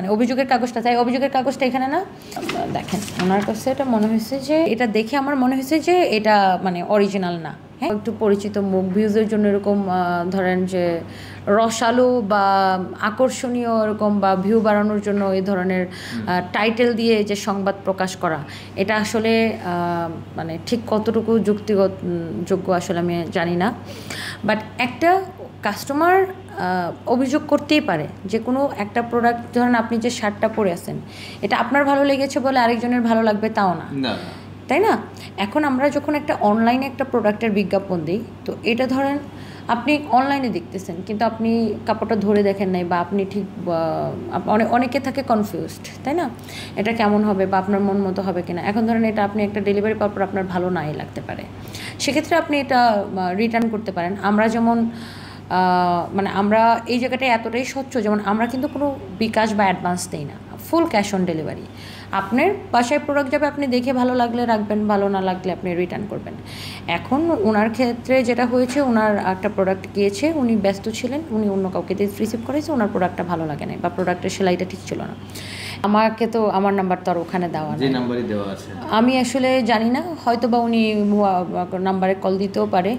মানে অভিযোগের কাগজটা চাই, অভিযোগের কাগজটা এখানে না। দেখেন ওনার কাছে এটা মনে হয়েছে যে এটা দেখে আমার মনে হয়েছে যে এটা মানে অরিজিনাল না। হ্যাঁ, একটু পরিচিত মুখ, ভিউজের জন্য এরকম ধরেন যে রসালো বা আকর্ষণীয় এরকম বা ভিউ বাড়ানোর জন্য এই ধরনের টাইটেল দিয়ে যে সংবাদ প্রকাশ করা, এটা আসলে মানে ঠিক কতটুকু যোগ্য আসলে আমি জানি না। বাট একটা কাস্টমার অভিযোগ করতেই পারে যে কোনো একটা প্রোডাক্ট, ধরেন আপনি যে শার্টটা পরে আছেন এটা আপনার ভালো লেগেছে বলে আরেকজনের ভালো লাগবে তাও না, তাই না? এখন আমরা যখন একটা অনলাইনে একটা প্রোডাক্টের বিজ্ঞাপন দিই, তো এটা ধরেন আপনি অনলাইনে দেখতেছেন কিন্তু আপনি কাপড়টা ধরে দেখেন নাই, বা আপনি ঠিক অনেকে থাকে কনফিউজড, তাই না? এটা কেমন হবে বা আপনার মন মতো হবে কিনা। এখন ধরেন এটা আপনি একটা ডেলিভারি পাওয়ার পর আপনার ভালো নাই লাগতে পারে, সেক্ষেত্রে আপনি এটা রিটার্ন করতে পারেন। আমরা যেমন মানে আমরা এই জায়গাটায় এতটাই স্বচ্ছ, যেমন আমরা কিন্তু কোনো বিকাশ বা অ্যাডভান্স দিই না, ফুল ক্যাশ অন ডেলিভারি। আপনার বাসায় প্রোডাক্ট যাবে, আপনি দেখে ভালো লাগলে রাখবেন, ভালো না লাগলে আপনি রিটার্ন করবেন। এখন ওনার ক্ষেত্রে যেটা হয়েছে, ওনার একটা প্রোডাক্ট গিয়েছে, উনি ব্যস্ত ছিলেন, উনি অন্য কাউকে দিয়ে রিসিভ করেছে, ওনার প্রোডাক্টটা ভালো লাগে না বা প্রোডাক্টের সেলাইটা ঠিক ছিল না। আমাকে তো আমার নাম্বার তো আর ওখানে দেওয়া নেই, আমি আসলে জানি না, হয়তো বা উনি নাম্বারে কল দিতেও পারে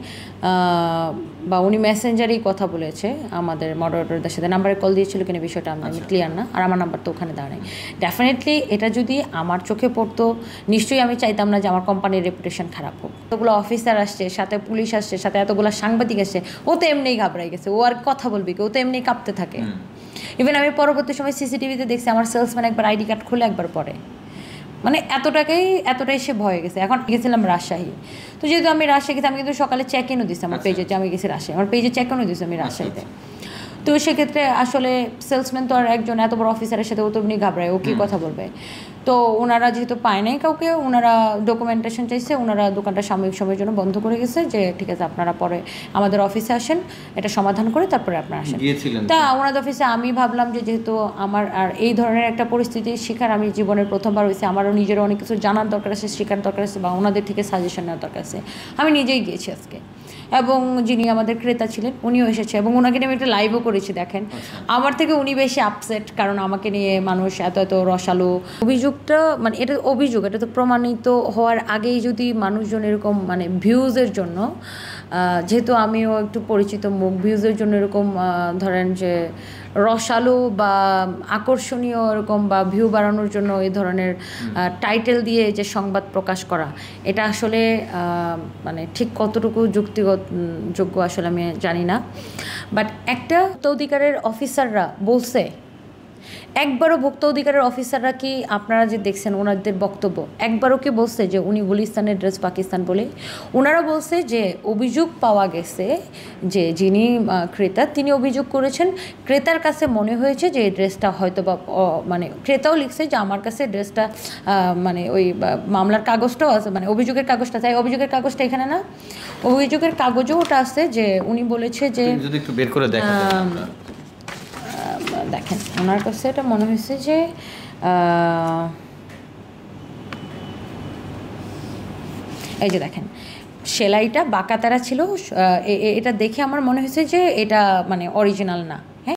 বা উনি মেসেঞ্জারেই কথা বলেছে আমাদের মডারেটরদের সাথে, নাম্বারে কল দিয়েছিল কিনা বিষয়টা আমি ক্লিয়ার না, আর আমার নাম্বার তো ওখানে দেওয়া নেই। ডেফিনেটলি এটা যদি আমার চোখে পড়তো, নিশ্চয়ই আমি চাইতাম না যে আমার কোম্পানির রেপুটেশন খারাপ হোক। এতগুলো অফিসার আসছে, সাথে পুলিশ আসছে, সাথে এতগুলো সাংবাদিক আসছে, ও তো এমনিই ঘাবড়াই গেছে, ও আর কথা বলবি কি, ও তো এমনিই কাঁপতে থাকে। ইভেন আমি পরবর্তী সময় সিসিটিভিতে দেখছি আমার সেলসম্যান একবার আইডি কার্ড খুলে একবার পরে, মানে এতটাই সে ভয়ে গেছে। এখন গেছিলাম রাজশাহী, তো যেহেতু আমি রাজশাহী গেছি, আমি কিন্তু সকালে চেক ইনও দিচ্ছি আমার পেজে যে আমি গেছি রাজশাহী, আমার পেজে চেক ইনও দিচ্ছি আমি রাজশাহীতে। তো সেক্ষেত্রে আসলে সেলসম্যান তো আর একজন এত বড় অফিসারের সাথে ও তো উনি ঘাবড়ায়, ও কী কথা বলবে। তো ওনারা যেহেতু পায় নাই কাউকে, ওনারা ডকুমেন্টেশন চাইছে, ওনারা দোকানটা সাময়িক সময়ের জন্য বন্ধ করে গেছে, যে ঠিক আছে আপনারা পরে আমাদের অফিসে আসেন, এটা সমাধান করে তারপরে আপনারা আসেন। তা ওনাদের অফিসে আমি ভাবলাম যে যেহেতু আমার আর এই ধরনের একটা পরিস্থিতির শিকার আমি জীবনের প্রথমবার হয়েছে, আমারও নিজেরও অনেক কিছু জানার দরকার আছে, শেখার দরকার আছে, বা ওনাদের থেকে সাজেশন নেওয়ার দরকার আছে। আমি নিজেই গিয়েছি আজকে, এবং যিনি আমাদের ক্রেতা ছিলেন উনিও এসেছে, এবং ওনাকে নিয়ে আমি একটা লাইভও করেছি। দেখেন আমার থেকে উনি বেশি আপসেট, কারণ আমাকে নিয়ে মানুষ এত রসালো। অভিযোগটা মানে এটা অভিযোগ, এটা তো প্রমাণিত হওয়ার আগেই যদি মানুষজন এরকম মানে ভিউজের জন্য, যেহেতু আমিও একটু পরিচিত মুখ, ভিউজের জন্য এরকম ধরেন যে রসালো বা আকর্ষণীয় এরকম বা ভিউ বাড়ানোর জন্য এই ধরনের টাইটেল দিয়ে যে সংবাদ প্রকাশ করা, এটা আসলে মানে ঠিক কতটুকু যোগ্য আসলে আমি জানি না। বাট একটা ভোক্তা অধিকারের অফিসাররা বলছে, একবারও ভোক্তা অধিকারের অফিসাররা কি, আপনারা যে দেখছেন ওনাদের বক্তব্য, একবারও কি বলছে যে উনি গুলিস্তানের ড্রেস পাকিস্তান বলে? ওনারা বলছে যে অভিযোগ পাওয়া গেছে যে যিনি ক্রেতা তিনি অভিযোগ করেছেন, ক্রেতার কাছে মনে হয়েছে যে এই ড্রেসটা হয়তো বা মানে ক্রেতাও লিখছে যে আমার কাছে ড্রেসটা মানে ওই মামলার কাগজটাও আছে, মানে অভিযোগের কাগজটা চাই, অভিযোগের কাগজটা এখানে না, অভিযোগের কাগজও ওটা আছে, যে উনি বলেছে যে যদি একটু বের করে দেখেন ওনার কাছে এটা মনে হয়েছে যে এই যে দেখেন সেলাইটা বাঁকাতারা ছিল, এটা দেখে আমার মনে হয়েছে যে এটা মানে অরিজিনাল না।